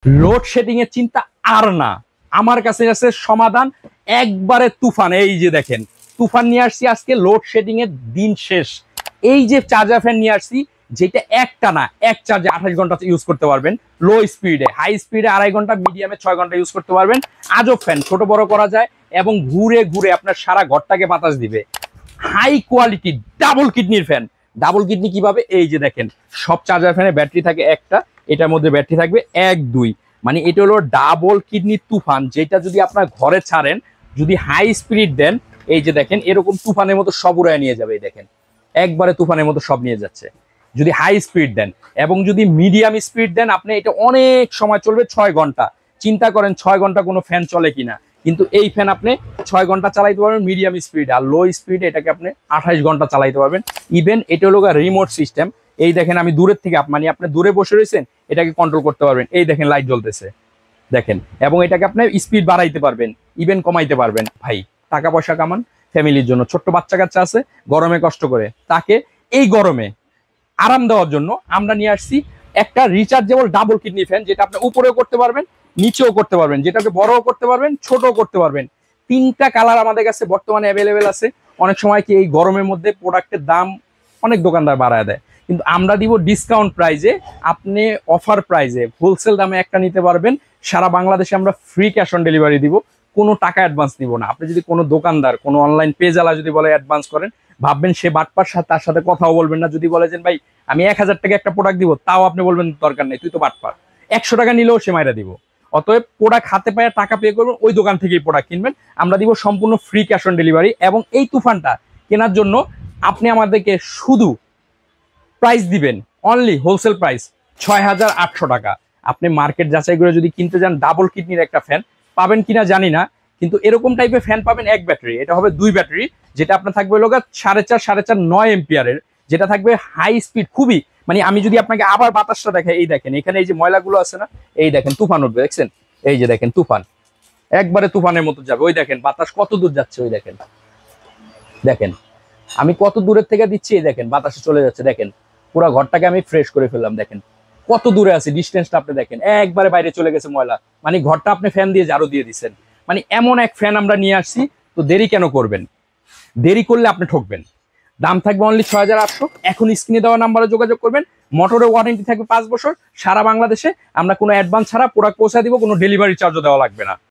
Load shedding এর চিন্তা আর না, আমার কাছে আছে সমাধান একবারে তুফান। এই যে দেখেন তুফান নিয়ে আসছি আজকে, লোডশেডিং এর দিন শেষ। এই যে চার্জার ফ্যান নিয়ে আসছি, যেটা একটা না এক চার্জে 28 ঘন্টা ইউজ করতে পারবেন, লো স্পিডে, হাই স্পিডে 2.5 ঘন্টা, মিডিয়ামে 6 ঘন্টা ইউজ করতে পারবেন। আজব ফ্যান, ছোট বড় করা যায় এবং ঘুরে ঘুরে আপনার সারা ঘরটাকে বাতাস দিবে। হাই কোয়ালিটি ডাবল কিডনির ফ্যান। ডাবল কিডনি কিভাবে, এই যে দেখেন সব চার্জার ফ্যানে ব্যাটারি থাকে একটা, এটার মধ্যে ব্যাটারি থাকবে 1-2, মানে এটা হলো ডাবল কিডনি তুফান। যেটা যদি আপনার ঘরে ছাড়েন, যদি হাই স্পিড দেন, এই যে দেখেন এরকম তুফানের মতো সব উড়ায় নিয়ে যাবে। এই দেখেন একবারে তুফানের মতো সব নিয়ে যাচ্ছে যদি হাই স্পিড দেন। এবং যদি মিডিয়াম স্পিড দেন আপনি, এটা অনেক সময় চলবে, 6 ঘন্টা। চিন্তা করেন 6 ঘন্টা কোনো ফ্যান চলে কিনা, কিন্তু এই ফ্যান আপনি 6 ঘন্টা চালাইতে পারবেন মিডিয়াম স্পিড, আর লো স্পিড এটাকে আপনি 28 ঘন্টা চালাইতে পারবেন। ইভেন এটা হলো রিমোট সিস্টেম। এই দেখেন আমি দূরের থেকে, মানে আপনি দূরে বসে রয়েছেন, এটাকে কন্ট্রোল করতে পারবেন। এই দেখেন লাইট জ্বলতেছে দেখেন, এবং এটাকে আপনি স্পিড বাড়াইতে পারবেন, ইভেন কমাইতে পারবেন। ভাই টাকা পয়সা কামান, ফ্যামিলির জন্য, ছোট্ট বাচ্চা কাচ্চা আছে গরমে কষ্ট করে, তাকে এই গরমে আরাম দেওয়ার জন্য আমরা নিয়ে আসছি একটা রিচার্জেবল ডাবল কিডনি ফ্যান, যেটা আপনি উপরেও করতে পারবেন, নিচেও করতে পারবেন, যেটাকে বড়ও করতে পারবেন, ছোটও করতে পারবেন। 3টা কালার আমাদের কাছে বর্তমানে অ্যাভেলেবেল আছে। অনেক সময় কি এই গরমের মধ্যে প্রোডাক্টের দাম অনেক দোকানদার বাড়ায় দেয়, কিন্তু আমরা দিব ডিসকাউন্ট প্রাইজে, আপনি অফার প্রাইজে হোলসেল দামে একটা নিতে পারবেন। সারা বাংলাদেশে আমরা ফ্রি ক্যাশ অন ডেলিভারি দিব, কোনো টাকা অ্যাডভান্স দিব না। আপনি যদি কোনো দোকানদার, কোনো অনলাইন পেজ আলা যদি বলে অ্যাডভান্স করেন, ভাববেন সে বাটপার, তার সাথে কথাও বলবেন না। যদি বলে যে ভাই আমি 1000 টাকা একটা প্রোডাক্ট দিব, তাও আপনি বলবেন দরকার নেই, তুই তো বাটপার, 100 টাকা নিলেও সে মাইরা দিব। অতএব প্রোডাক্ট হাতে পায়ে টাকা পে করবেন, ওই দোকান থেকেই প্রোডাক্ট কিনবেন। আমরা দিব সম্পূর্ণ ফ্রি ক্যাশ অন ডেলিভারি। এবং এই তুফানটা কেনার জন্য আপনি আমাদেরকে শুধু প্রাইস দিবেন, অনলি হোলসেল প্রাইস 6800 টাকা। আপনি মার্কেট যাচাই করে যদি কিনতে যান, ডাবল কিডনির একটা ফ্যান পাবেন কিনা জানি না, কিন্তু এরকম টাইপের ফ্যান পাবেন এক ব্যাটারি। এটা হবে 2 ব্যাটারি, যেটা আপনার থাকবে লোক 4.5 9 এম্পিয়ারের, যেটা থাকবে হাই স্পিড খুবই। মানে আমি যদি আপনাকে আবার বাতাসটা দেখাই, এই দেখেন এখানে এই যে ময়লাগুলো আছে না, এই দেখেন তুফান উঠবে, দেখছেন? এই যে দেখেন তুফান, একবারে তুফানের মতো যাবে। ওই দেখেন বাতাস কত দূর যাচ্ছে, ওই দেখেন, দেখেন আমি কত দূরের থেকে দিচ্ছি, এই দেখেন বাতাসে চলে যাচ্ছে। দেখেন পুরো ঘরটাকে আমি ফ্রেশ করে ফেললাম, দেখেন কত দূরে আছে, ডিস্টেন্সটা আপনি দেখেন, একবারে বাইরে চলে গেছে ময়লা। মানে ঘরটা আপনি ফ্যান দিয়ে ঝাড়ু দিয়ে দিচ্ছেন। মানে এমন এক ফ্যান আমরা নিয়ে আসছি। তো দেরি কেন করবেন? দেরি করলে আপনি ঠকবেন। দাম থাকবে অনলি 6800। এখন স্ক্রিনে দেওয়া নাম্বারে যোগাযোগ করবেন। মোটরের ওয়ারেন্টি থাকবে 5 বছর। সারা বাংলাদেশে আমরা কোনো অ্যাডভান্স ছাড়া প্রোডাক্ট পৌঁছে দিব, কোনো ডেলিভারি চার্জও দেওয়া লাগবে না।